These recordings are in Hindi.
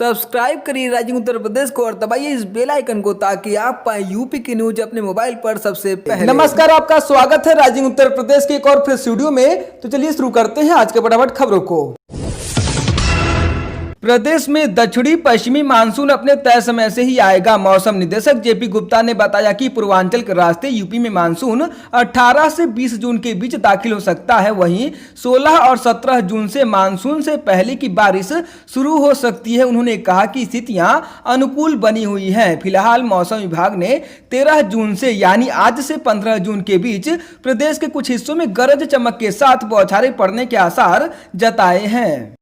सब्सक्राइब करिए राइजिंग उत्तर प्रदेश को और दबाइए इस बेल आइकन को ताकि आप पाए यूपी की न्यूज अपने मोबाइल पर सबसे पहले। नमस्कार, आपका स्वागत है राइजिंग उत्तर प्रदेश के एक और फ्रेश वीडियो में। तो चलिए शुरू करते हैं आज के फटाफट खबरों को। प्रदेश में दक्षिणी पश्चिमी मानसून अपने तय समय से ही आएगा। मौसम निदेशक जेपी गुप्ता ने बताया कि पूर्वांचल के रास्ते यूपी में मानसून 18 से 20 जून के बीच दाखिल हो सकता है। वहीं 16 और 17 जून से मानसून से पहले की बारिश शुरू हो सकती है। उन्होंने कहा कि स्थितियां अनुकूल बनी हुई हैं। फिलहाल मौसम विभाग ने 13 जून से यानी आज से 15 जून के बीच प्रदेश के कुछ हिस्सों में गरज चमक के साथ बौछारें पड़ने के आसार जताए हैं।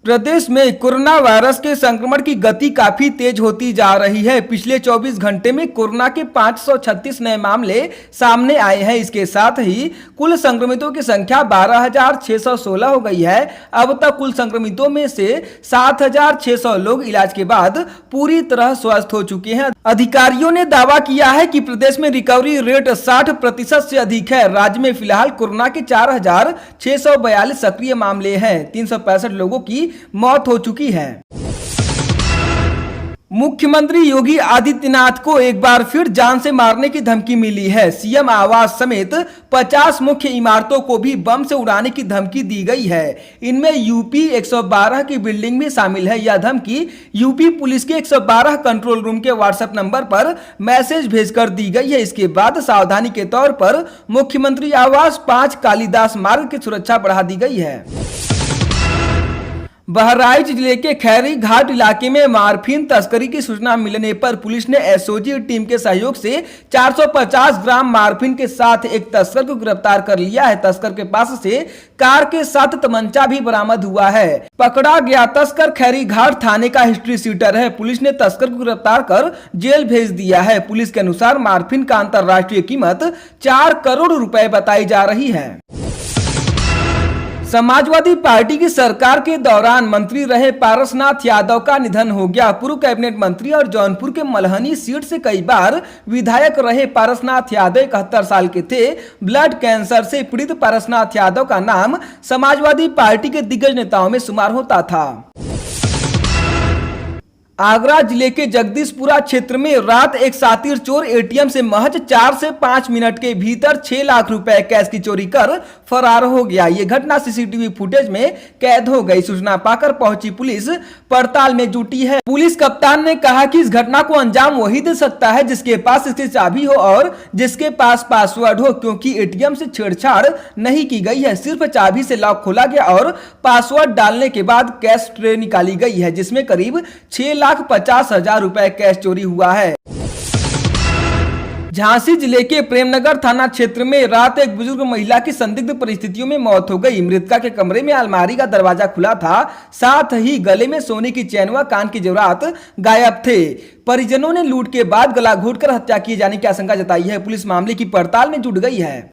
प्रदेश में कोरोना वायरस के संक्रमण की गति काफी तेज होती जा रही है। पिछले 24 घंटे में कोरोना के 536 नए मामले सामने आए हैं। इसके साथ ही कुल संक्रमितों की संख्या 12,616 हो गई है। अब तक कुल संक्रमितों में से 7,600 लोग इलाज के बाद पूरी तरह स्वस्थ हो चुके हैं। अधिकारियों ने दावा किया है कि प्रदेश में रिकवरी रेट 60% से अधिक है। राज्य में फिलहाल कोरोना के 4,642 सक्रिय मामले हैं। 365 लोगों की मौत हो चुकी है। मुख्यमंत्री योगी आदित्यनाथ को एक बार फिर जान से मारने की धमकी मिली है। सीएम आवास समेत 50 मुख्य इमारतों को भी बम से उड़ाने की धमकी दी गई है। इनमें यूपी 112 की बिल्डिंग भी शामिल है। यह धमकी यूपी पुलिस के 112 कंट्रोल रूम के व्हाट्सएप नंबर पर मैसेज भेजकर दी गई है। इसके बाद सावधानी के तौर पर मुख्यमंत्री आवास 5 कालिदास मार्ग की सुरक्षा बढ़ा दी गई है। बहराइच जिले के खैरी घाट इलाके में मार्फिन तस्करी की सूचना मिलने पर पुलिस ने एसओजी टीम के सहयोग से 450 ग्राम मार्फिन के साथ एक तस्कर को गिरफ्तार कर लिया है। तस्कर के पास से कार के साथ तमंचा भी बरामद हुआ है। पकड़ा गया तस्कर खैरी घाट थाने का हिस्ट्री सीटर है। पुलिस ने तस्कर को गिरफ्तार कर जेल भेज दिया है। पुलिस के अनुसार मार्फिन का अंतरराष्ट्रीय कीमत 4 करोड़ रुपए बताई जा रही है। समाजवादी पार्टी की सरकार के दौरान मंत्री रहे पारसनाथ यादव का निधन हो गया। पूर्व कैबिनेट मंत्री और जौनपुर के मलहनी सीट से कई बार विधायक रहे पारसनाथ यादव 71 साल के थे। ब्लड कैंसर से पीड़ित पारसनाथ यादव का नाम समाजवादी पार्टी के दिग्गज नेताओं में शुमार होता था। आगरा जिले के जगदीशपुरा क्षेत्र में रात एक शातिर चोर एटीएम से महज 4 से 5 मिनट के भीतर 6 लाख रुपए कैश की चोरी कर फरार हो गया। ये घटना सीसीटीवी फुटेज में कैद हो गई। सूचना पाकर पहुंची पुलिस पड़ताल में जुटी है। पुलिस कप्तान ने कहा कि इस घटना को अंजाम वही दे सकता है जिसके पास इसकी चाबी हो और जिसके पास पासवर्ड हो, क्योंकि एटीएम से छेड़छाड़ नहीं की गई है। सिर्फ चाबी से लॉक खोला गया और पासवर्ड डालने के बाद कैश ट्रे निकाली गई है, जिसमें करीब 6,50,000 रुपए कैश चोरी हुआ है। झांसी जिले के प्रेमनगर थाना क्षेत्र में रात एक बुजुर्ग महिला की संदिग्ध परिस्थितियों में मौत हो गई। मृतका के कमरे में अलमारी का दरवाजा खुला था, साथ ही गले में सोने की चैन व कान की जेवरात गायब थे। परिजनों ने लूट के बाद गला घोंटकर हत्या किए जाने की आशंका जताई है। पुलिस मामले की पड़ताल में जुट गई है।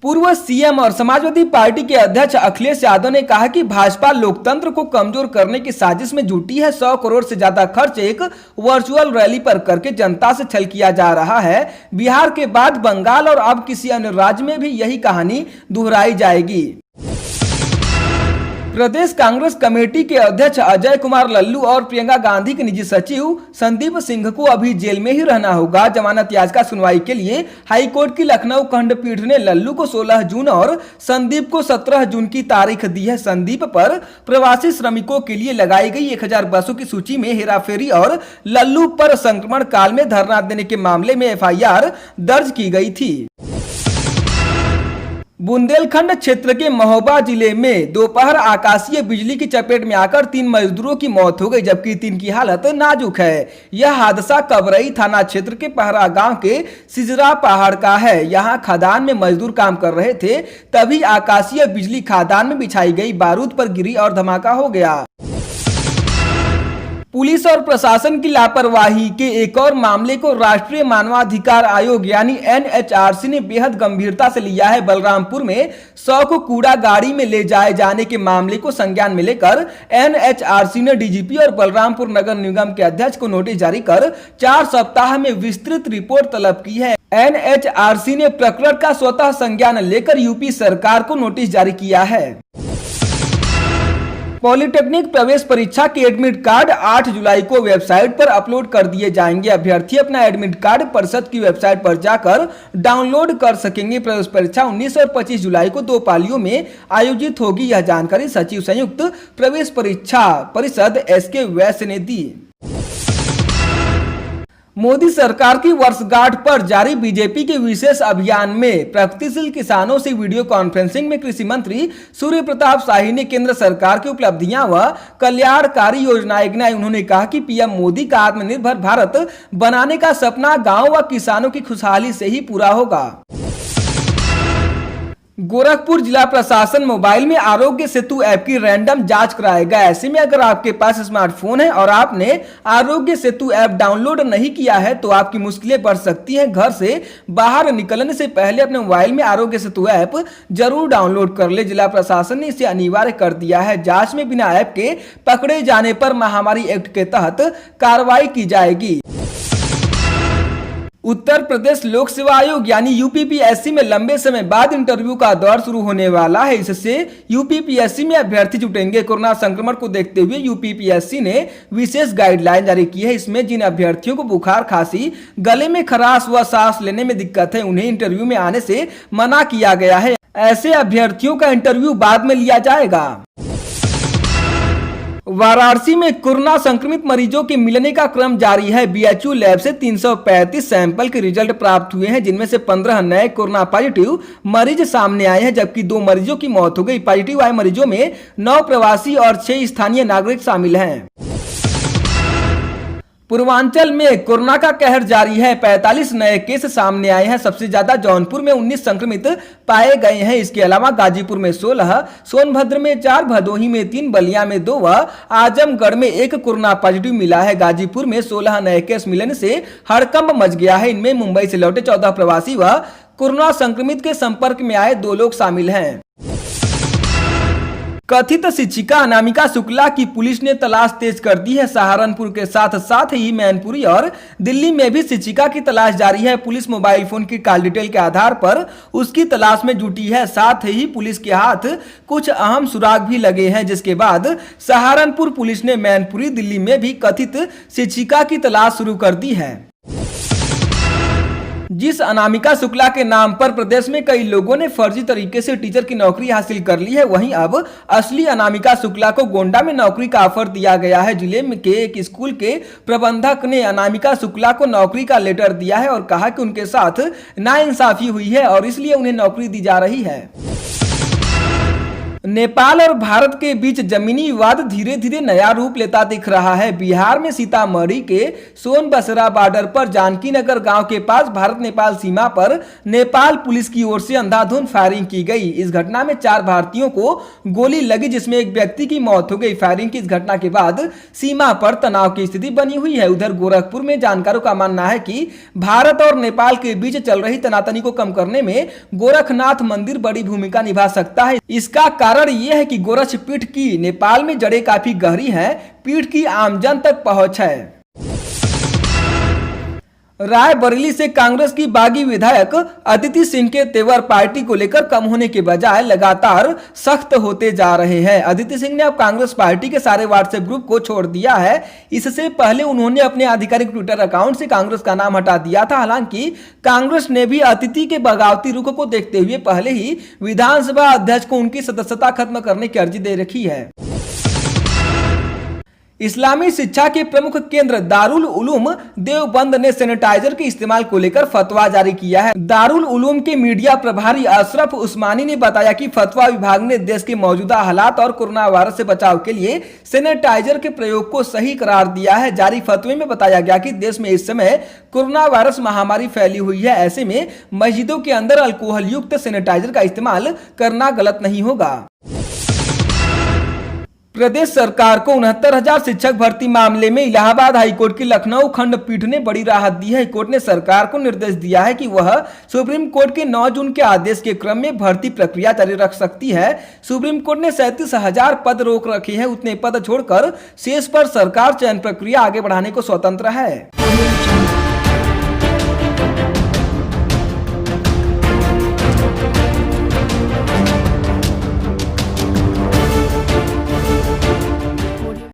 पूर्व सीएम और समाजवादी पार्टी के अध्यक्ष अखिलेश यादव ने कहा कि भाजपा लोकतंत्र को कमजोर करने की साजिश में जुटी है। 100 करोड़ से ज्यादा खर्च एक वर्चुअल रैली पर करके जनता से छल किया जा रहा है। बिहार के बाद बंगाल और अब किसी अन्य राज्य में भी यही कहानी दोहराई जाएगी। प्रदेश कांग्रेस कमेटी के अध्यक्ष अजय कुमार लल्लू और प्रियंका गांधी के निजी सचिव संदीप सिंह को अभी जेल में ही रहना होगा। जमानत याचिका सुनवाई के लिए हाईकोर्ट की लखनऊ खंडपीठ ने लल्लू को 16 जून और संदीप को 17 जून की तारीख दी है। संदीप पर प्रवासी श्रमिकों के लिए लगाई गई 1000 बसों की सूची में हेराफेरी और लल्लू पर संक्रमण काल में धरना देने के मामले में एफआईआर दर्ज की गई थी। बुंदेलखंड क्षेत्र के महोबा जिले में दोपहर आकाशीय बिजली की चपेट में आकर 3 मजदूरों की मौत हो गई, जबकि 3 की हालत नाजुक है। यह हादसा कबरई थाना क्षेत्र के पहरा गांव के सिजरा पहाड़ का है। यहां खदान में मजदूर काम कर रहे थे, तभी आकाशीय बिजली खदान में बिछाई गई बारूद पर गिरी और धमाका हो गया। पुलिस और प्रशासन की लापरवाही के एक और मामले को राष्ट्रीय मानवाधिकार आयोग यानी एनएचआरसी ने बेहद गंभीरता से लिया है। बलरामपुर में 100 को कूड़ा गाड़ी में ले जाए जाने के मामले को संज्ञान में लेकर एनएचआरसी ने डीजीपी और बलरामपुर नगर निगम के अध्यक्ष को नोटिस जारी कर 4 सप्ताह में विस्तृत रिपोर्ट तलब की है। एनएचआरसी ने प्रकरण का स्वतः संज्ञान लेकर यूपी सरकार को नोटिस जारी किया है। पॉलिटेक्निक प्रवेश परीक्षा के एडमिट कार्ड 8 जुलाई को वेबसाइट पर अपलोड कर दिए जाएंगे। अभ्यर्थी अपना एडमिट कार्ड परिषद की वेबसाइट पर जाकर डाउनलोड कर सकेंगे। प्रवेश परीक्षा 19 और 25 जुलाई को 2 पालियों में आयोजित होगी। यह जानकारी सचिव संयुक्त प्रवेश परीक्षा परिषद SK वैश्य ने दी। मोदी सरकार की वर्षगांठ पर जारी बीजेपी के विशेष अभियान में प्रगतिशील किसानों से वीडियो कॉन्फ्रेंसिंग में कृषि मंत्री सूर्य प्रताप शाही ने केंद्र सरकार की उपलब्धियां व कल्याणकारी योजनाएं गिनाई। उन्होंने कहा कि पीएम मोदी का आत्मनिर्भर भारत बनाने का सपना गांव व किसानों की खुशहाली से ही पूरा होगा। गोरखपुर जिला प्रशासन मोबाइल में आरोग्य सेतु ऐप की रैंडम जांच कराएगा। ऐसे में अगर आपके पास स्मार्टफोन है और आपने आरोग्य सेतु ऐप डाउनलोड नहीं किया है तो आपकी मुश्किलें बढ़ सकती हैं। घर से बाहर निकलने से पहले अपने मोबाइल में आरोग्य सेतु ऐप जरूर डाउनलोड कर ले। जिला प्रशासन ने इसे अनिवार्य कर दिया है। जांच में बिना ऐप के पकड़े जाने पर महामारी एक्ट के तहत कार्रवाई की जाएगी। उत्तर प्रदेश लोक सेवा आयोग यानी यूपीपीएससी में लंबे समय बाद इंटरव्यू का दौर शुरू होने वाला है। इससे यूपीपीएससी में अभ्यर्थी जुटेंगे। कोरोना संक्रमण को देखते हुए यूपीपीएससी ने विशेष गाइडलाइन जारी की है। इसमें जिन अभ्यर्थियों को बुखार, खांसी, गले में खराश व सांस लेने में दिक्कत है उन्हें इंटरव्यू में आने से मना किया गया है। ऐसे अभ्यर्थियों का इंटरव्यू बाद में लिया जाएगा। वाराणसी में कोरोना संक्रमित मरीजों के मिलने का क्रम जारी है। बीएचयू लैब से 335 सैंपल के रिजल्ट प्राप्त हुए हैं, जिनमें से 15 नए कोरोना पॉजिटिव मरीज सामने आए हैं, जबकि 2 मरीजों की मौत हो गई। पॉजिटिव आए मरीजों में 9 प्रवासी और 6 स्थानीय नागरिक शामिल हैं। पूर्वांचल में कोरोना का कहर जारी है। 45 नए केस सामने आए हैं। सबसे ज्यादा जौनपुर में 19 संक्रमित पाए गए हैं। इसके अलावा गाजीपुर में 16, सोनभद्र में 4, भदोही में 3, बलिया में 2 व आजमगढ़ में 1 कोरोना पॉजिटिव मिला है। गाजीपुर में 16 नए केस मिलने से हड़कंप मच गया है। इनमें मुंबई से लौटे 14 प्रवासी व कोरोना संक्रमित के संपर्क में आए 2 लोग शामिल हैं। कथित शिक्षिका अनामिका शुक्ला की पुलिस ने तलाश तेज कर दी है। सहारनपुर के साथ साथ ही मैनपुरी और दिल्ली में भी शिक्षिका की तलाश जारी है। पुलिस मोबाइल फोन की कॉल डिटेल के आधार पर उसकी तलाश में जुटी है। साथ ही पुलिस के हाथ कुछ अहम सुराग भी लगे हैं, जिसके बाद सहारनपुर पुलिस ने मैनपुरी, दिल्ली में भी कथित शिक्षिका की तलाश शुरू कर दी है। जिस अनामिका शुक्ला के नाम पर प्रदेश में कई लोगों ने फर्जी तरीके से टीचर की नौकरी हासिल कर ली है, वहीं अब असली अनामिका शुक्ला को गोंडा में नौकरी का ऑफर दिया गया है। जिले के एक स्कूल के प्रबंधक ने अनामिका शुक्ला को नौकरी का लेटर दिया है और कहा कि उनके साथ नाइंसाफी हुई है और इसलिए उन्हें नौकरी दी जा रही है। नेपाल और भारत के बीच जमीनी विवाद धीरे धीरे नया रूप लेता दिख रहा है। बिहार में सीतामढ़ी के सोनबसरा बॉर्डर पर जानकी नगर गांव के पास भारत नेपाल सीमा पर नेपाल पुलिस की ओर से अंधाधुंध फायरिंग की गई। इस घटना में 4 भारतीयों को गोली लगी, जिसमें एक व्यक्ति की मौत हो गई। फायरिंग की इस घटना के बाद सीमा पर तनाव की स्थिति बनी हुई है। उधर गोरखपुर में जानकारों का मानना है कि भारत और नेपाल के बीच चल रही तनातनी को कम करने में गोरखनाथ मंदिर बड़ी भूमिका निभा सकता है। इसका कारण यह है कि गोरक्ष पीठ की नेपाल में जड़ें काफी गहरी हैं, पीठ की आमजन तक पहुंच है। रायबरेली से कांग्रेस की बागी विधायक अदिति सिंह के तेवर पार्टी को लेकर कम होने के बजाय लगातार सख्त होते जा रहे हैं। अदिति सिंह ने अब कांग्रेस पार्टी के सारे व्हाट्सएप ग्रुप को छोड़ दिया है। इससे पहले उन्होंने अपने आधिकारिक ट्विटर अकाउंट से कांग्रेस का नाम हटा दिया था। हालांकि कांग्रेस ने भी अदिति के बगावती रुख को देखते हुए पहले ही विधानसभा अध्यक्ष को उनकी सदस्यता खत्म करने की अर्जी दे रखी है। इस्लामी शिक्षा के प्रमुख केंद्र दारुल उलूम देवबंद ने सैनिटाइजर के इस्तेमाल को लेकर फतवा जारी किया है। दारुल उलूम के मीडिया प्रभारी अशरफ उस्मानी ने बताया कि फतवा विभाग ने देश के मौजूदा हालात और कोरोना वायरस से बचाव के लिए सैनिटाइजर के प्रयोग को सही करार दिया है। जारी फतवे में बताया गया कि देश में इस समय कोरोना वायरस महामारी फैली हुई है। ऐसे में मस्जिदों के अंदर अल्कोहल युक्त सैनिटाइजर का इस्तेमाल करना गलत नहीं होगा। प्रदेश सरकार को 69,000 शिक्षक भर्ती मामले में इलाहाबाद हाईकोर्ट की लखनऊ खंडपीठ ने बड़ी राहत दी है। कोर्ट ने सरकार को निर्देश दिया है कि वह सुप्रीम कोर्ट के 9 जून के आदेश के क्रम में भर्ती प्रक्रिया जारी रख सकती है। सुप्रीम कोर्ट ने 37,000 पद रोक रखे हैं। उतने पद छोड़कर शेष पर सरकार चयन प्रक्रिया आगे बढ़ाने को स्वतंत्र है।